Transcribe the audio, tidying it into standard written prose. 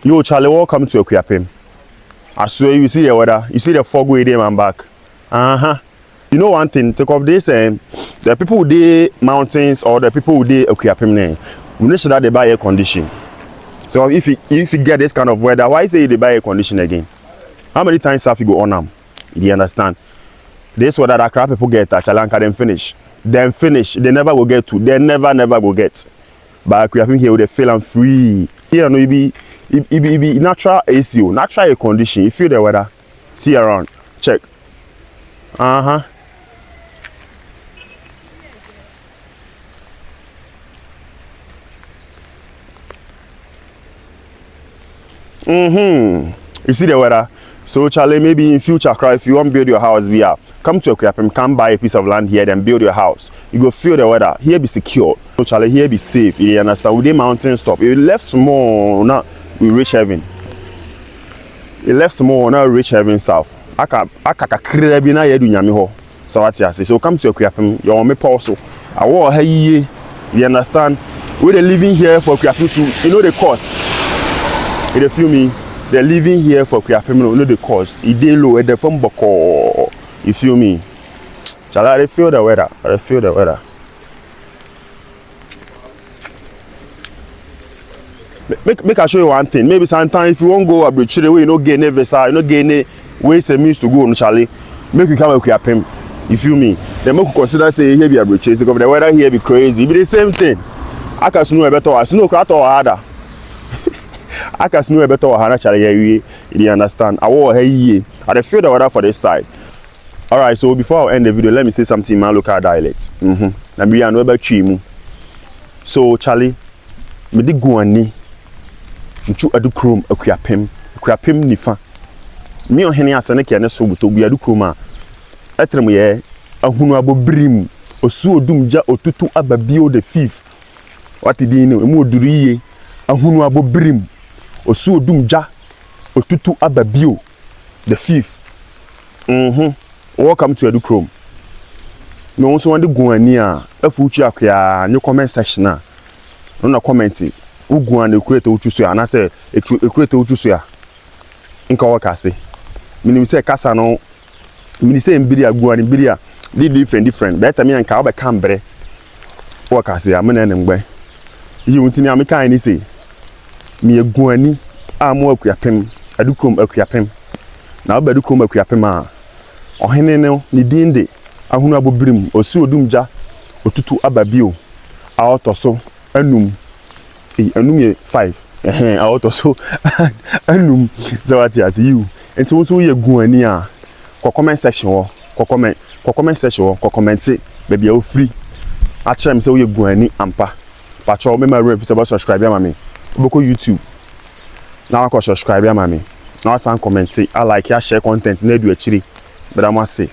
Yo, Charlie, welcome to Okuapem. I swear you see the weather. You see the fog way there, man, back. You know one thing, take off this and the people who dey mountains or the people who dey Okuapem, we need that they buy air condition. So if you get this kind of weather, why say they buy air condition again? How many times have you go on them? You understand? This weather that crap people get at Chalanka, then finish. Then finish. They never will get to. They never will get. But Okuapem here, they feel and free. Here, no, it be natural AC, natural air condition. You feel the weather. See around. Check. You see the weather. So Charlie, maybe in future, if you want to build your house, come to Okuapem, come buy a piece of land here, then build your house. You go feel the weather. Here be secure. So Charlie, here be safe. You understand? With the mountain stop. If you left small, now we reach heaven. You left small, now we reach heaven south. Aka krebi na yedu nyame ho. So what you say? So come to Okuapem. You want me pause. I want hey. You understand? We are living here for Okuapem too. You know the cost. You feel me? They're living here for Okuapem, you know the cost. It dey low, they from Boko. You feel me? Chala, they feel the weather. They feel the weather. Make I show you one thing. Maybe sometimes if you won't go abroad, you no gain a visa, you no gain a ways and means to go on Charlie. Make you come to Okuapem. You feel me? Then make you consider say here be abroad because the weather here be crazy. Be the same thing. I can know better. I know crowd or harder. I can know a better or Charlie. You understand? I will hey. I feel the weather for this side. Alright, so before I end the video, let me say something in my local dialect. Let me know about Chimu. So Charlie, me di guani. Nchu adu krom Okuapem. Okuapem nifa. Me on hene asane ke na so buto bi adu krom a. Etrem ye ahunu abobrim. Osu odumja otutu ababio the thief. What did you know? Emu oduriye ahunu abobrim. Osu odumja otutu ababio the thief. Welcome to Edukrom. No one want to go near a future akya new comment section na. No comment. Ugu and create uchusu and I say create uchusu. Inka wakase. Minim say kasa no. Minim say mbiri agu and mbiri different. That time anka oba kambre. Wakase amene nemgbe. Yi untini ameka ni say. Mi aguani amu Okuapem. Edukrom Okuapem. Na oba Edukrom Okuapem a. Ohene no ni dinde ahunu abobrim osu odumja otutu ababio a otoso anum ye 5 a otoso anum zawati as you enti wo so ye guani a comment section wo comment section wo comment be bia o free a chere me say wo ye guani ampa pacho me ma ref say subscribe ya me oboko YouTube na ko subscribe ya me na san comment I like ya share content na edu achiri. But I must say,